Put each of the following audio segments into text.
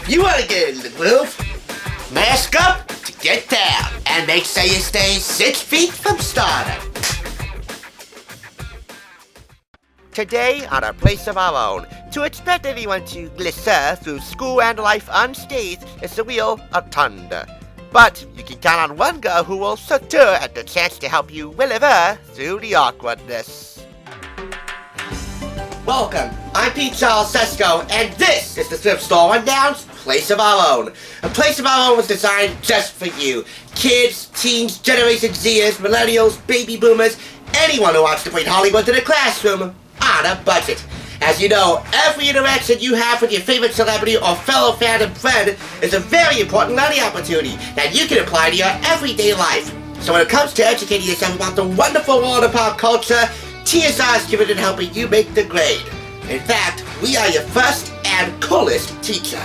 If you want to get in the groove, mask up to get down, and make sure you stay 6 feet from stardom. Today, on A Place of Our Own, to expect anyone to glisse through school and life unscathed is the real thunder. But you can count on one girl who will stir at the chance to help you deliver through the awkwardness. Welcome, I'm Pete Charles Sesko, and this is the thrift store Rundown's Place of Our Own. A Place of Our Own was designed just for you. Kids, teens, Generation Zers, millennials, baby boomers, anyone who wants to bring Hollywood to the classroom on a budget. As you know, every interaction you have with your favorite celebrity or fellow fandom friend is a very important learning opportunity that you can apply to your everyday life. So when it comes to educating yourself about the wonderful world of pop culture, TSR is committed to helping you make the grade. In fact, we are your first and coolest teacher.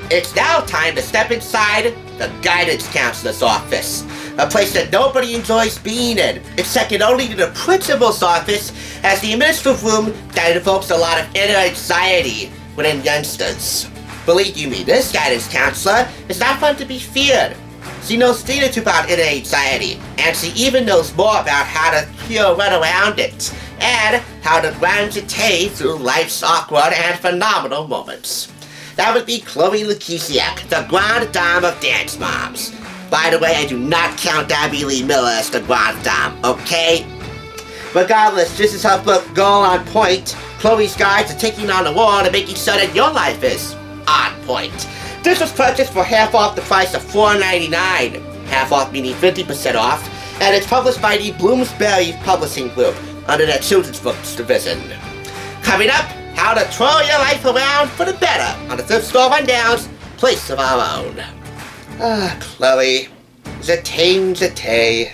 It's now time to step inside the guidance counselor's office, a place that nobody enjoys being in. It's second only to the principal's office as the administrative room that invokes a lot of inner anxiety within youngsters. Believe you me, this guidance counselor is not fun to be feared. She knows things about inner anxiety, and she even knows more about how to run around it, and how to grind your day through life's awkward and phenomenal moments. That would be Chloe Lukasiak, the grande dame of dance moms. By the way, I do not count Abby Lee Miller as the grande dame, okay? Regardless, this is her book Girl on Pointe, Chloe's guide to taking on the world and making sure that your life is on point. This was purchased for half off the price of $4.99, half off meaning 50% off, and it's published by the Bloomsbury Publishing Group under their children's books division. Coming up, how to twirl your life around for the better on the Thrift Store Rundown's Place of Our Own. Chloe, Zatay.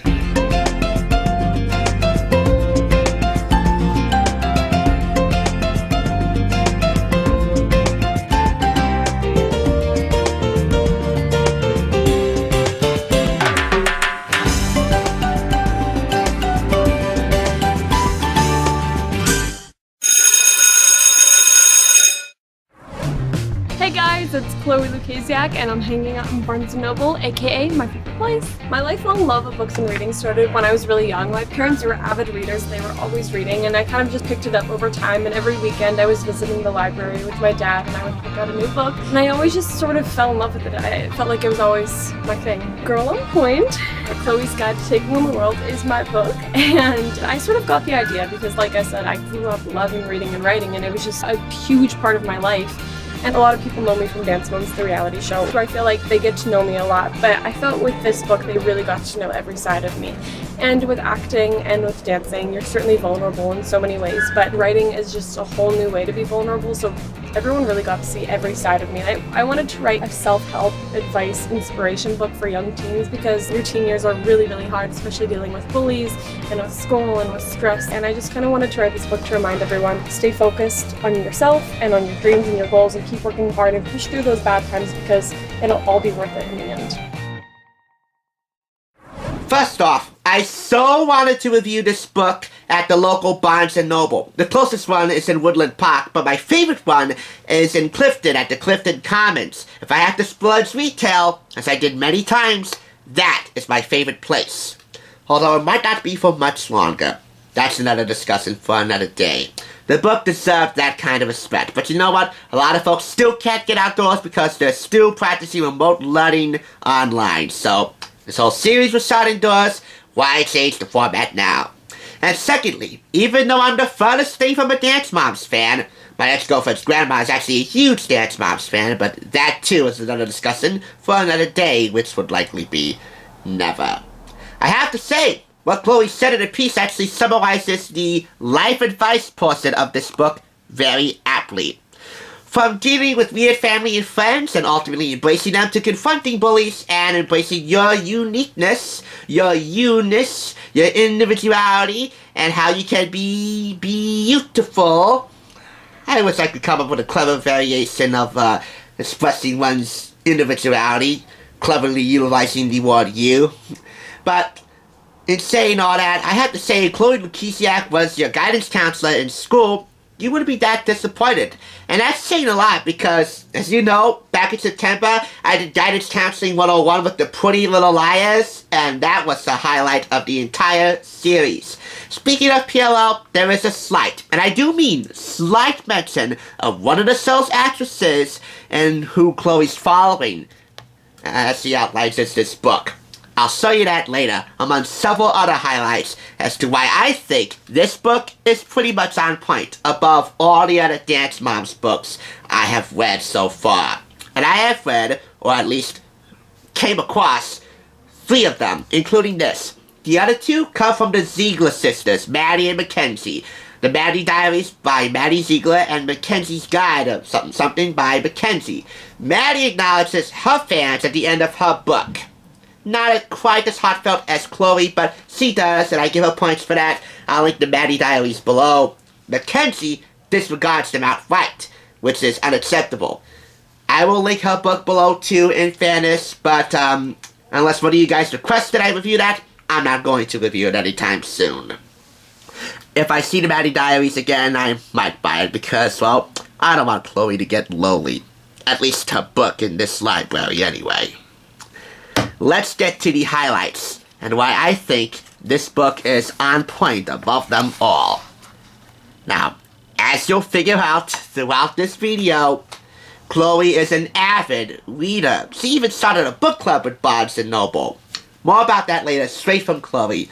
Hey guys, it's Chloe Lukasiak and I'm hanging out in Barnes & Noble, aka my favorite place. My lifelong love of books and reading started when I was really young. My parents were avid readers, they were always reading, and I kind of just picked it up over time, and every weekend I was visiting the library with my dad and I would pick out a new book, and I always just sort of fell in love with it. I felt like it was always my thing. Girl on Pointe, Chloe's Guide to Taking on the World is my book, and I sort of got the idea because, like I said, I grew up loving reading and writing, and it was just a huge part of my life. And a lot of people know me from Dance Moms, the reality show, where I feel like they get to know me a lot. But I felt with this book, they really got to know every side of me. And with acting and with dancing, you're certainly vulnerable in so many ways. But writing is just a whole new way to be vulnerable. So everyone really got to see every side of me. And I wanted to write a self-help, advice, inspiration book for young teens because your teen years are really, really hard, especially dealing with bullies and with school and with stress. And I just kind of wanted to write this book to remind everyone to stay focused on yourself and on your dreams and your goals and keep working hard and push through those bad times because it'll all be worth it in the end. First off, I so wanted to review this book at the local Barnes & Noble. The closest one is in Woodland Park, but my favorite one is in Clifton at the Clifton Commons. If I have to splurge retail, as I did many times, that is my favorite place. Although it might not be for much longer. That's another discussion for another day. The book deserved that kind of respect, but you know what? A lot of folks still can't get outdoors because they're still practicing remote learning online, so this whole series was shot indoors. Why change the format now? And secondly, even though I'm the furthest thing from a Dance Moms fan, my ex-girlfriend's grandma is actually a huge Dance Moms fan, but that too is another discussion for another day, which would likely be never. I have to say, what Chloe said in the piece actually summarizes the life advice portion of this book very aptly. From dealing with weird family and friends and ultimately embracing them to confronting bullies and embracing your uniqueness, your you-ness, your individuality, and how you can be beautiful. I wish I could come up with a clever variation of expressing one's individuality, cleverly utilizing the word you. But in saying all that, I have to say Chloe Lukasiak was your guidance counselor in school, you wouldn't be that disappointed. And that's saying a lot because, as you know, back in September, I did Guidance Counseling 101 with the Pretty Little Liars, and that was the highlight of the entire series. Speaking of PLL, there is a slight, and I do mean slight mention of one of the show's actresses and who Chloe's following, as she outlines in this book. I'll show you that later, among several other highlights as to why I think this book is pretty much on point above all the other Dance Moms books I have read so far. And I have read, or at least came across, 3 of them, including this. The other 2 come from the Ziegler sisters, Maddie and Mackenzie. The Maddie Diaries by Maddie Ziegler and Mackenzie's Guide of Something by Mackenzie. Maddie acknowledges her fans at the end of her book. Not quite as heartfelt as Chloe, but she does, and I give her points for that. I'll link the Maddie Diaries below. Mackenzie disregards them outright, which is unacceptable. I will link her book below too, in fairness, but unless one of you guys request that I review that, I'm not going to review it anytime soon. If I see the Maddie Diaries again, I might buy it because, well, I don't want Chloe to get lonely. At least her book in this library anyway. Let's get to the highlights, and why I think this book is on point above them all. Now, as you'll figure out throughout this video, Chloe is an avid reader. She even started a book club with Barnes & Noble. More about that later, straight from Chloe.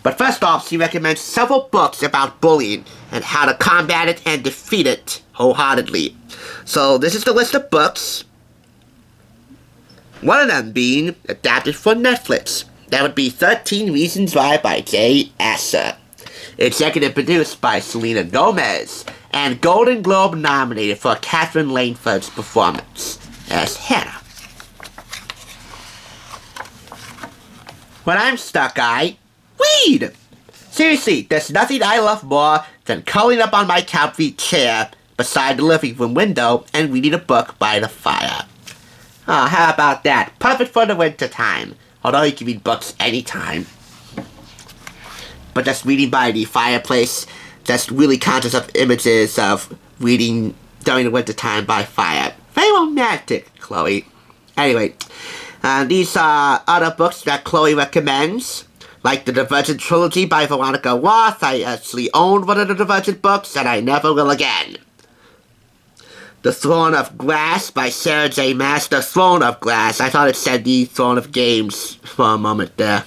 But first off, she recommends several books about bullying and how to combat it and defeat it wholeheartedly. So this is the list of books. One of them being adapted for Netflix. That would be 13 Reasons Why by Jay Asher. Executive produced by Selena Gomez. And Golden Globe nominated for Catherine Langford's performance as Hannah. When I'm stuck, I read! Seriously, there's nothing I love more than curling up on my comfy chair beside the living room window and reading a book by the fire. Oh, how about that? Perfect for the winter time. Although you can read books anytime. But just reading by the fireplace, just really conscious of images of reading during the winter time by fire. Very romantic, Chloe. Anyway, these are other books that Chloe recommends. Like the Divergent Trilogy by Veronica Roth. I actually owned one of the Divergent books, and I never will again. The Throne of Glass by Sarah J. Maas. The Throne of Glass. I thought it said the Throne of Games for a moment there.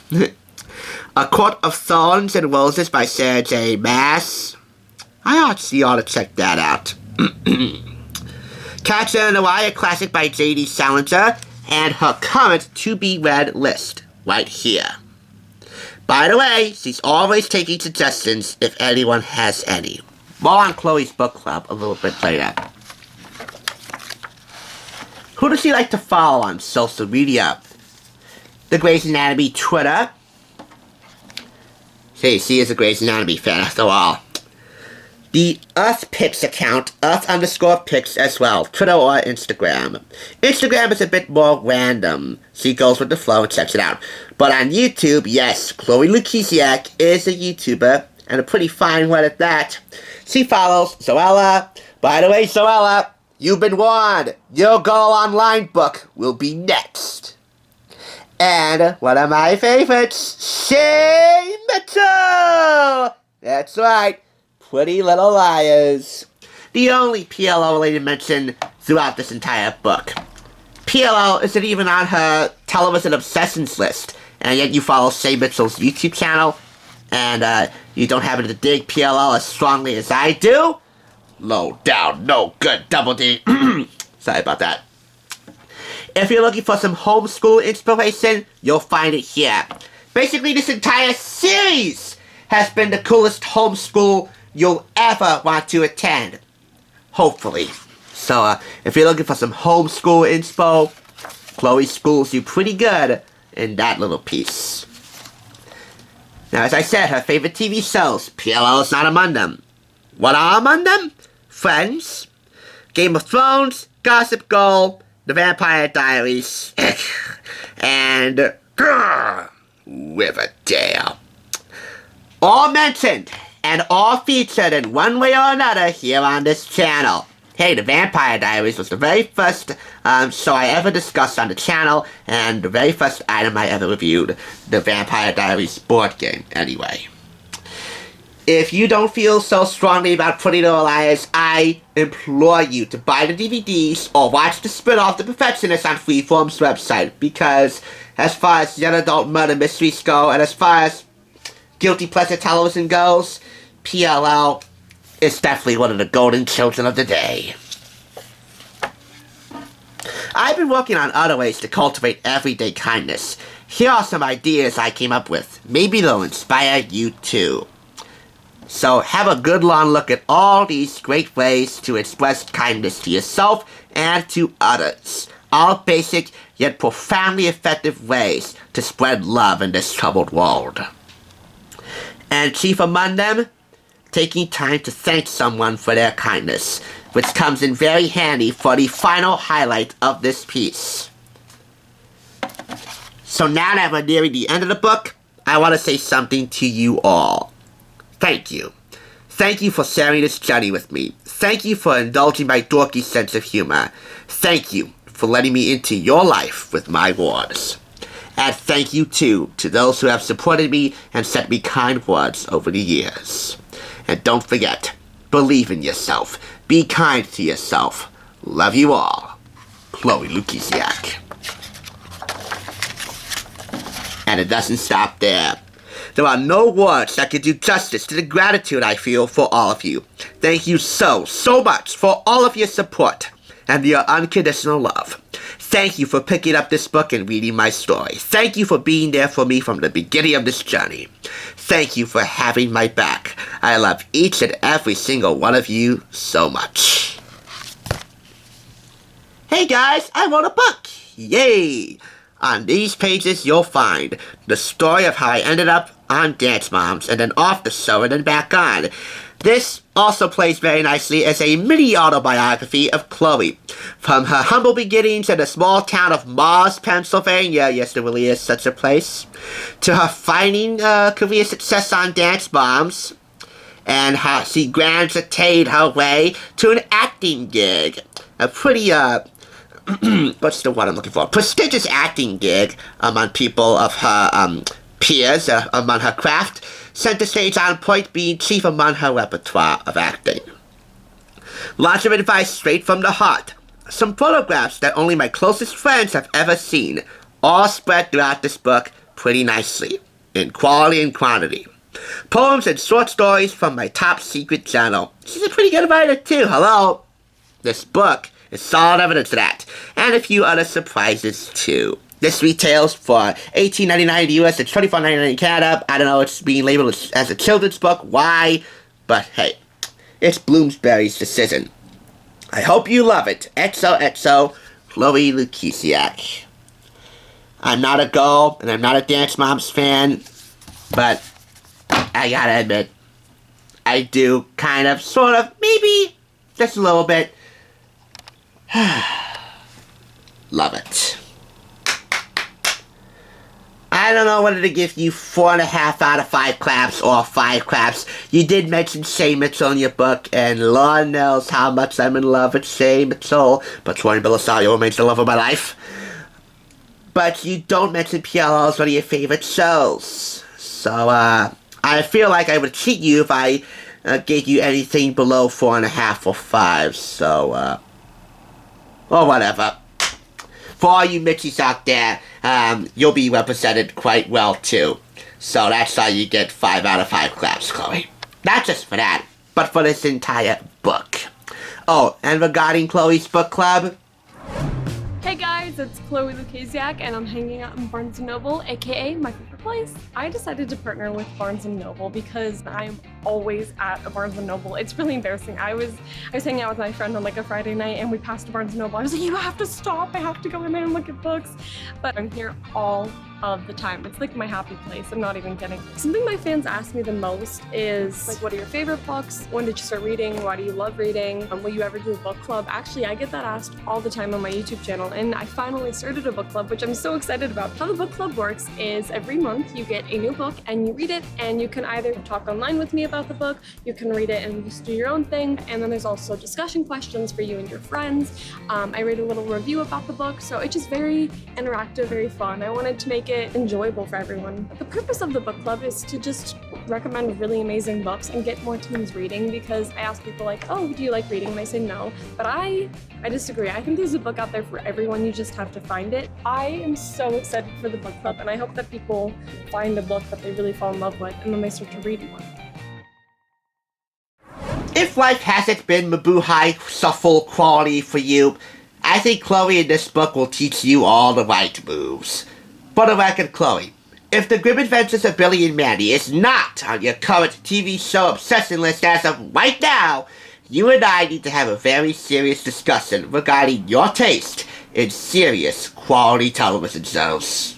A Court of Thorns and Roses by Sarah J. Maas. I actually ought to check that out. Catcher in the Rye, a classic by J.D. Salinger. And her current to-be-read list. Right here. By the way, she's always taking suggestions if anyone has any. More on Chloe's book club a little bit later. Who does she like to follow on social media? The Grey's Anatomy Twitter. Hey, she is a Grey's Anatomy fan after all. The EarthPix account, Earth_Pix as well, Twitter or Instagram. Instagram is a bit more random. She goes with the flow and checks it out. But on YouTube, yes, Chloe Lukasiak is a YouTuber, and a pretty fine one at that. She follows Zoella. By the way, Zoella, you've been warned. Your Girl Online book will be next. And one of my favorites, Shay Mitchell. That's right, Pretty Little Liars. The only PLO-related mention throughout this entire book. PLO isn't even on her television obsessions list, and yet you follow Shay Mitchell's YouTube channel, and you don't happen to dig PLO as strongly as I do? Low down, no good, double D. Sorry about that. If you're looking for some homeschool inspiration, you'll find it here. Basically, this entire series has been the coolest homeschool you'll ever want to attend. Hopefully. So, if you're looking for some homeschool inspo, Chloe schools you pretty good in that little piece. Now, as I said, her favorite TV shows, PLL is not among them. What are among them? Friends, Game of Thrones, Gossip Girl, The Vampire Diaries, and Riverdale. All mentioned and all featured in one way or another here on this channel. Hey, the Vampire Diaries was the very first show I ever discussed on the channel, and the very first item I ever reviewed, the Vampire Diaries board game, anyway. If you don't feel so strongly about Pretty Little Liars, I implore you to buy the DVDs or watch the spin-off The Perfectionist on Freeform's website, because as far as young adult murder mysteries go, and as far as guilty pleasure television goes, PLL is definitely one of the golden children of the day. I've been working on other ways to cultivate everyday kindness. Here are some ideas I came up with. Maybe they'll inspire you too. So have a good long look at all these great ways to express kindness to yourself and to others. All basic yet profoundly effective ways to spread love in this troubled world. And chief among them, taking time to thank someone for their kindness, which comes in very handy for the final highlight of this piece. So now that we're nearing the end of the book, I want to say something to you all. Thank you. Thank you for sharing this journey with me. Thank you for indulging my dorky sense of humor. Thank you for letting me into your life with my words. And thank you too to those who have supported me and sent me kind words over the years. And don't forget, believe in yourself. Be kind to yourself. Love you all. Chloe Lukasiak. And it doesn't stop there. There are no words that can do justice to the gratitude I feel for all of you. Thank you so much for all of your support and your unconditional love. Thank you for picking up this book and reading my story. Thank you for being there for me from the beginning of this journey. Thank you for having my back. I love each and every single one of you so much. Hey guys, I wrote a book! Yay! On these pages you'll find the story of how I ended up on Dance Moms and then off the show and then back on. This also plays very nicely as a mini-autobiography of Chloe. From her humble beginnings in the small town of Mars, Pennsylvania, yes, there really is such a place, to her finding career success on Dance Moms, and how she granted her way to an acting gig. A pretty, what's the word I'm looking for? Prestigious acting gig among people of her peers, among her craft. Center stage on Pointe being chief among her repertoire of acting. Lots of advice straight from the heart. Some photographs that only my closest friends have ever seen, all spread throughout this book pretty nicely, in quality and quantity. Poems and short stories from my top secret journal. She's a pretty good writer too, hello? This book is solid evidence of that, and a few other surprises too. This retails for $18.99 in the US and $24.99 in Canada. I don't know, it's being labeled as a children's book. Why? But hey, it's Bloomsbury's decision. I hope you love it. XOXO, Chloe Lukasiak. I'm not a Go, and I'm not a Dance Moms fan, but I gotta admit, I do kind of, sort of, maybe, just a little bit. Love it. I don't know whether to give you 4.5 out of 5 claps or 5 claps. You did mention Shay Mitchell in your book, and Lord knows how much I'm in love with Shay Mitchell, but Tori Belisario remains the love of my life. But you don't mention PLL as one of your favorite shows. So, I feel like I would cheat you if I gave you anything below 4.5 or 5, so, or whatever. For all you Mitchies out there, you'll be represented quite well too. So that's how you get 5 out of 5 claps, Chloe. Not just for that, but for this entire book. Oh, and regarding Chloe's book club... Hey guys, it's Chloe Lukasiak and I'm hanging out in Barnes & Noble, aka my favorite place. I decided to partner with Barnes & Noble because I'm always at a Barnes & Noble. It's really embarrassing. I was hanging out with my friend on like a Friday night and we passed a Barnes & Noble. I was like, you have to stop. I have to go in there and look at books. But I'm here all of the time. It's like my happy place. I'm not even kidding. Something my fans ask me the most is like, what are your favorite books? When did you start reading? Why do you love reading? Will you ever do a book club? Actually, I get that asked all the time on my YouTube channel, and I finally started a book club, which I'm so excited about. How the book club works is every month month you get a new book and you read it, and you can either talk online with me about the book, you can read it and just do your own thing, and then there's also discussion questions for you and your friends. I read a little review about the book, so it's just very interactive, very fun. I wanted to make it enjoyable for everyone. The purpose of the book club is to just recommend really amazing books and get more teens reading, because I ask people like, oh, do you like reading? And they say no, but I disagree. I think there's a book out there for everyone, you just have to find it. I am so excited for the book club, and I hope that people find a book that they really fall in love with and then they start to read more. If life hasn't been mabuhay sa full quality for you, I think Chloe in this book will teach you all the right moves. For the record, Chloe, if The Grim Adventures of Billy and Mandy is not on your current TV show obsession list as of right now, you and I need to have a very serious discussion regarding your taste in serious quality television shows.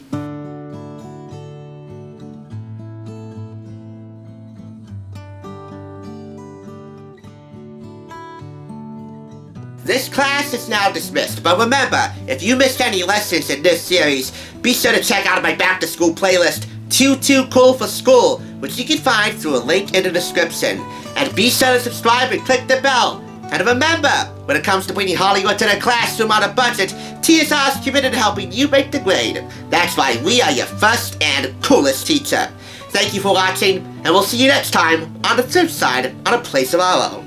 This class is now dismissed, but remember, if you missed any lessons in this series, be sure to check out my back-to-school playlist, Too Cool for School, which you can find through a link in the description. And be sure to subscribe and click the bell. And remember, when it comes to bringing Hollywood to the classroom on a budget, TSR is committed to helping you make the grade. That's why we are your first and coolest teacher. Thank you for watching, and we'll see you next time on the flip side on A Place of Our Own.